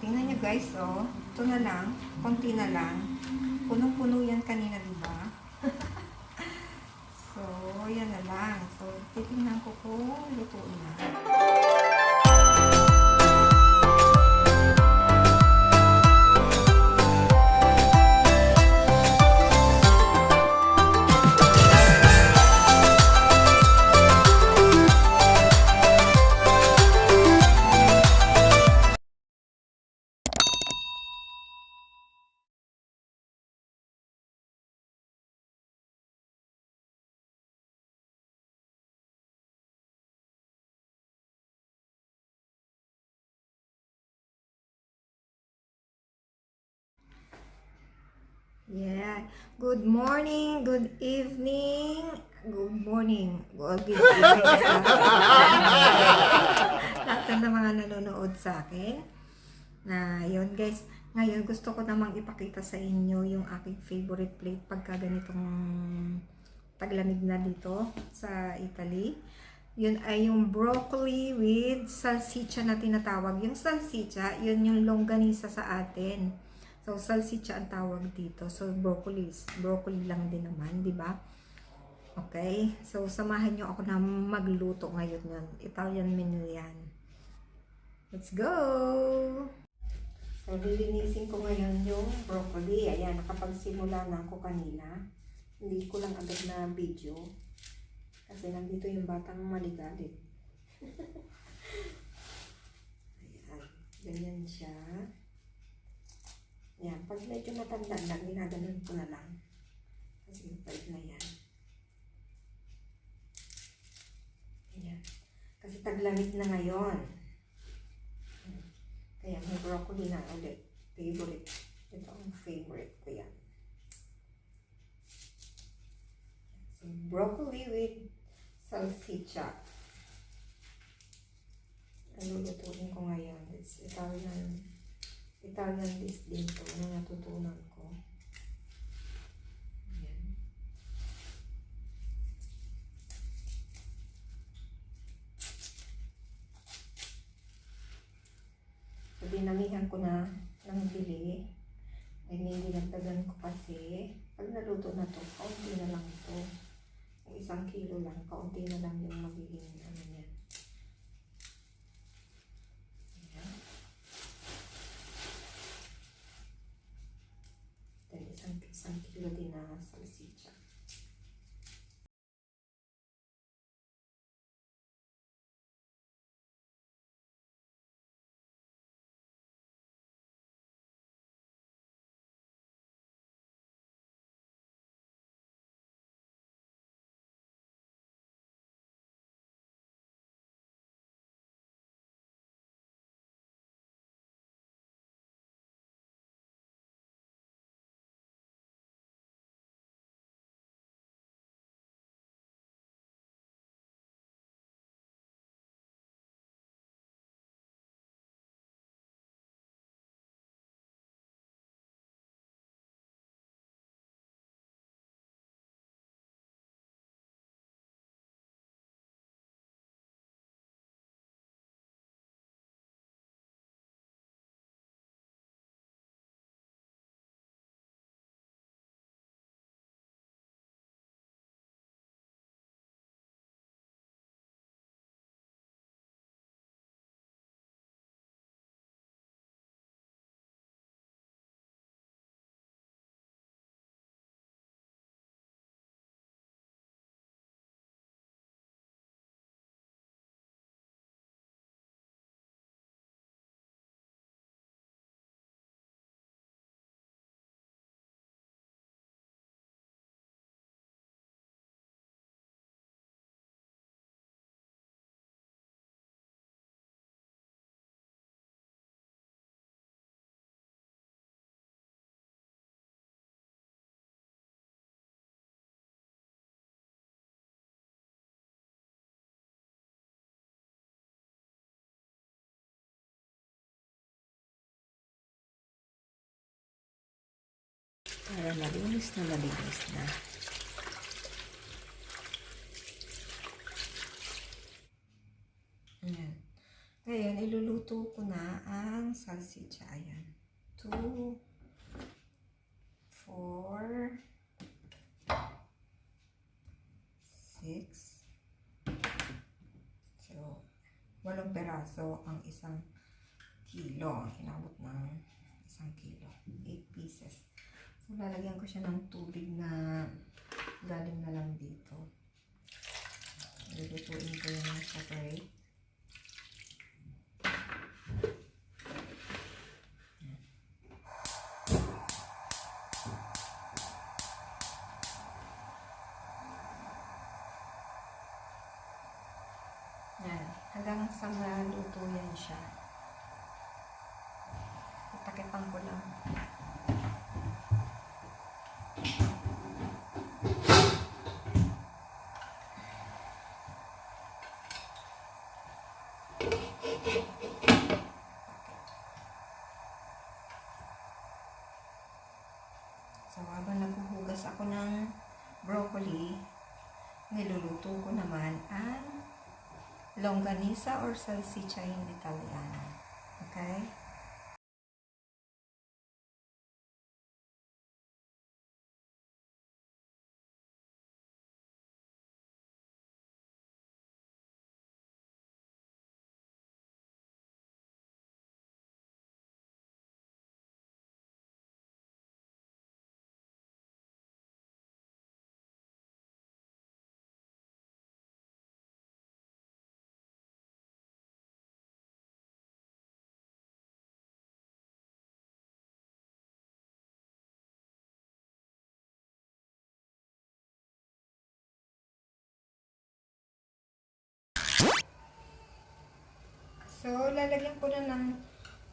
Tingnan nyo guys, oh. Ito na lang. Konti na lang. Punong-puno yan kanina, diba? So, yan na lang. So, titingnan ko kung luto na. Yeah. Good morning, good evening, good morning, good evening. Lahat ng mga nanonood sa akin. Na yun guys, ngayon gusto ko namang ipakita sa inyo yung aking favorite plate pagka ganitong taglamig na dito sa Italy. Yun ay yung broccoli with salsiccia na tinatawag. Yung salsiccia, yun yung longganisa sa atin. So, salsiccia ang tawag dito. So, broccoli lang din naman, di ba? Okay. So, samahan nyo ako na magluto ngayon yan. Italian menu yan. Let's go! So, lilinisin ko ngayon yung broccoli. Ayan, nakapagsimula na ako kanina. Hindi ko lang agad na video. Kasi nandito yung batang maligalit. Ayan, ganyan siya. Yan, pag medyo matanda na, ginaganon ko na lang. Kasi mapait na yan. Ayan. Kasi taglamig na ngayon. Kaya may broccoli na ulit. Favorite. Ito ang favorite ko yan. So, broccoli with salsiccia. Ang lulutuin ko ngayon. It's Italian dish din to na natutunan ko. Ayan. So, dinamihan ko na ng bili. Ay, dinagdagan ko kasi pag naluto na to, kaunti na lang ito. Kung 1 kilo lang, kaunti na lang yung magiging ano yan. Isang kilo din na salsiccia. Para malinis na malinis na. Ayan. Ngayon, iluluto ko na ang salsiccia. Ayan. 2, 4, 6. So, 8 peraso ang 1 kilo. Ang inabot ng 1 kilo. 8 pieces. So, lalagyan ko siya ng tubig na galing na lang dito. Lulutuin ko yung separate. Yan. Hanggang sa maluto yan siya. Itakipan ko lang. So, habang naghuhugas ako ng broccoli, niluluto ko naman ang longganisa or salsiccia in Italiano. Okay? So, lalagyan ko na ng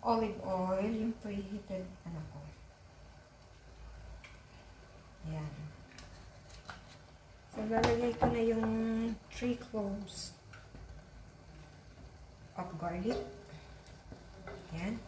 olive oil, yung preheated, ko. Ayan. So, lalagay ko na yung 3 cloves of garlic. Ayan.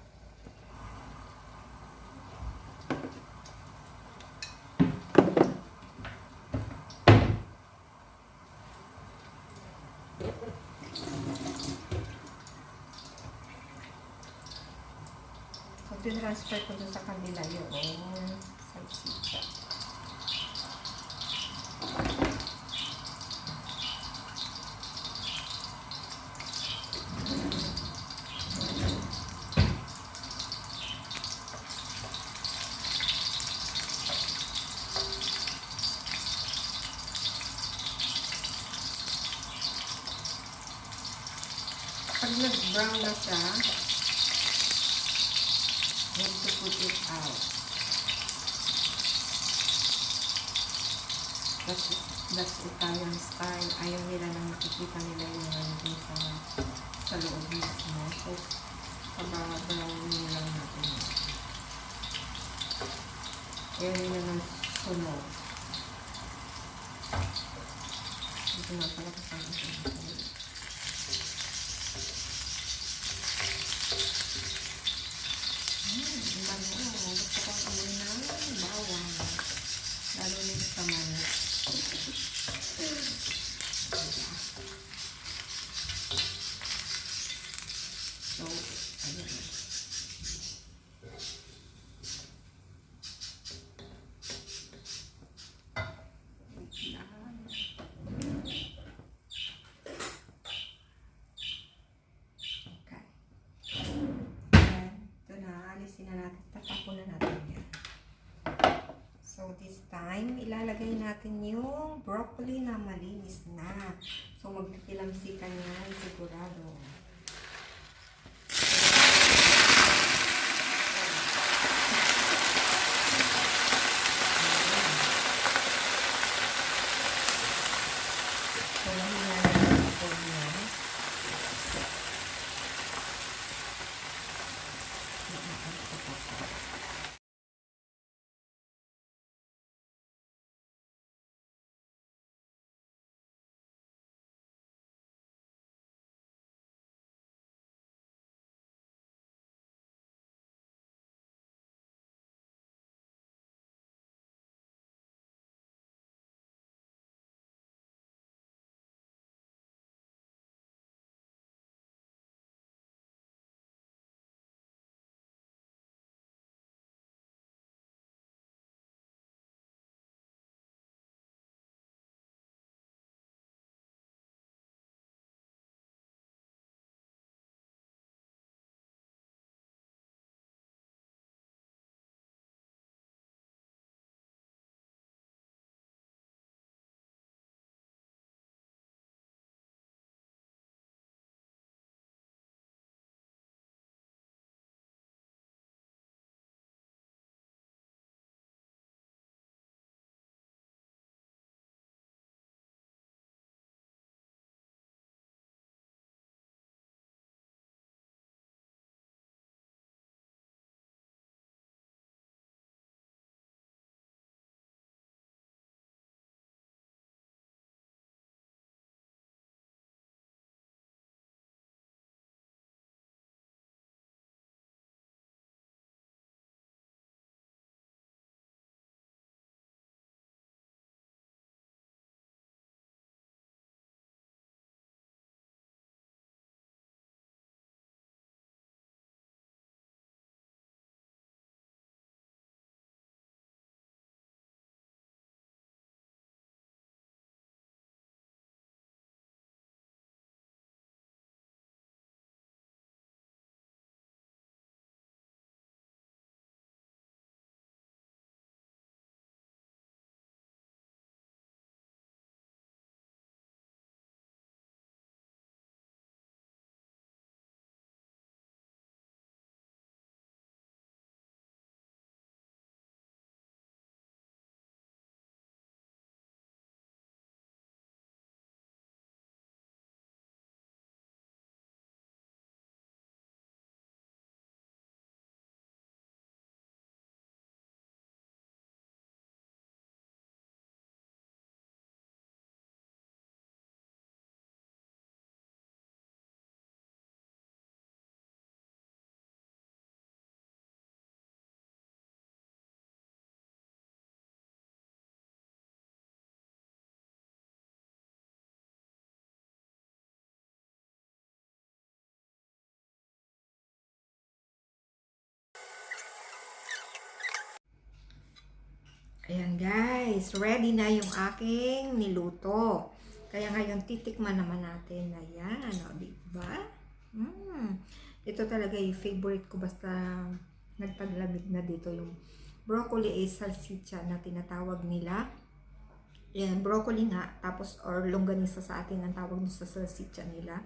So, tinransfer ko dun sa kanila yung salsiccia. Pag nag-brown na siya, you have to put it out. That's Italian style. Ayaw nila nang nakikita nila yung nandun sa loob mismo. So, pababa-brown lang natin yun. Ayaw nila ng sunog. Dito na pala kasama sa mga. Gusto ko ang amoy ng bawang. Lalo na sa manok. So, ayan. Okay. Ito na, alisin na natin. Tatapon na natin yan. So, this time, ilalagay natin yung broccoli na malinis na. So, magpipilamsikan yan, sigurado. So, ilalagay natin yan. Ayan guys, ready na yung aking niluto. Kaya ngayon titikman naman natin. Ayan, o diba? Ito talaga yung favorite ko basta nagpaglamig na dito yung broccoli ay salsicha na tinatawag nila. Ayan, broccoli nga, tapos or longganisa sa atin ang tawag nyo sa salsicha nila.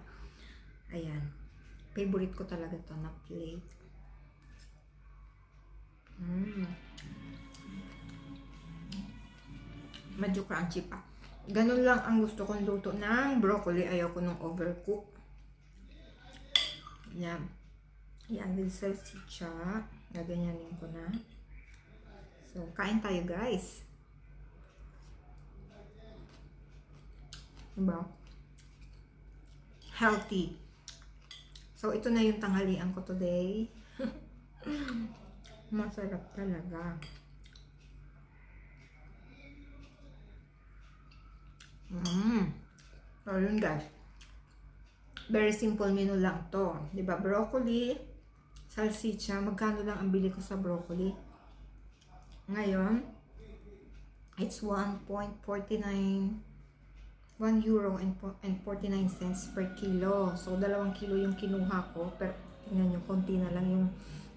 Ayan, favorite ko talaga to na plate. Medyo crunchy pa. Ganun lang ang gusto kong luto ng broccoli. Ayoko nung overcook. Yan. Yan din salsicha. Gaganyanin ko na. So, kain tayo guys. Diba? Healthy. So, ito na yung tanghalian ko today. Masarap talaga. So, yun guys. Very simple menu lang to. Diba? Broccoli, salsicha. Magkano lang ang bili ko sa broccoli? Ngayon, it's 1.49 1 euro and 49 cents per kilo. So, 2 kilo yung kinuha ko. Pero, tingnan nyo, konti na lang yung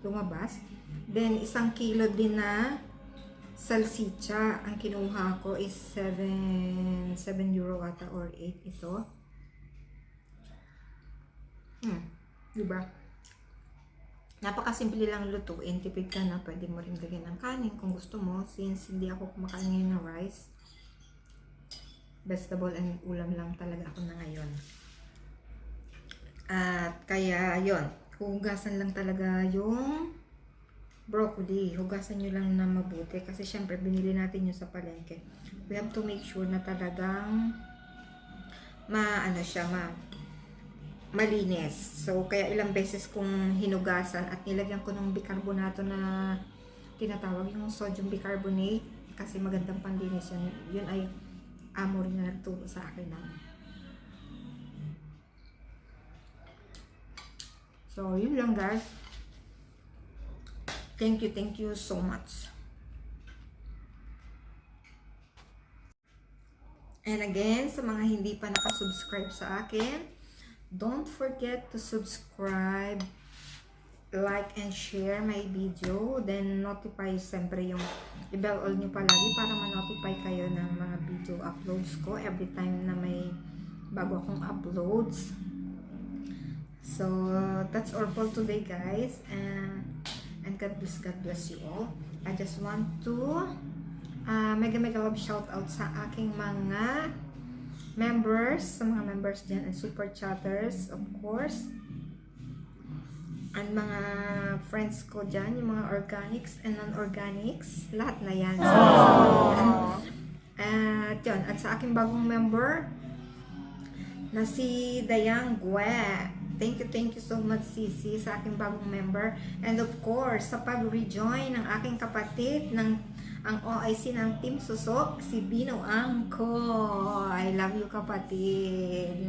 lumabas. Then, 1 kilo din na salsicha. Ang kinuha ko is 7 euro ata or 8 ito. Diba? Napakasimple lang lutuin. Tipid ka na. Pwede mo rin lagyan ng kanin kung gusto mo. Since hindi ako kumakain ngayon ng rice. Vegetable and ulam lang talaga ako na ngayon. At kaya yon, hugasan lang talaga yung broccoli. Hugasan nyo lang na mabuti kasi syempre binili natin yun sa palengke. We have to make sure na talagang malinis. So kaya ilang beses kong hinugasan at nilagyan ko ng bicarbonato na tinatawag yung sodium bicarbonate kasi magandang panlinis yun. Yun ay amo rin na nagturo sa akin na. So, yun lang guys. Thank you so much. And again, sa mga hindi pa nakasubscribe sa akin, don't forget to subscribe, like and share my video, then notify siyempre yung i-bell all nyo palagi para ma-notify kayo ng mga video uploads ko every time na may bago akong uploads. So that's all for today guys, and God bless you all. I just want to mega love shout out sa aking mga members, sa mga members dyan and super chatters of course. And mga friends ko dyan, yung mga organics and non-organics, lahat na yan. At yun, at sa aking bagong member, na si Dayang Gue. Thank you so much Sisi sa aking bagong member. And of course, sa pag-rejoin ng aking kapatid, ng ang OIC ng Team Susok, si Bino Angko. I love you kapatid.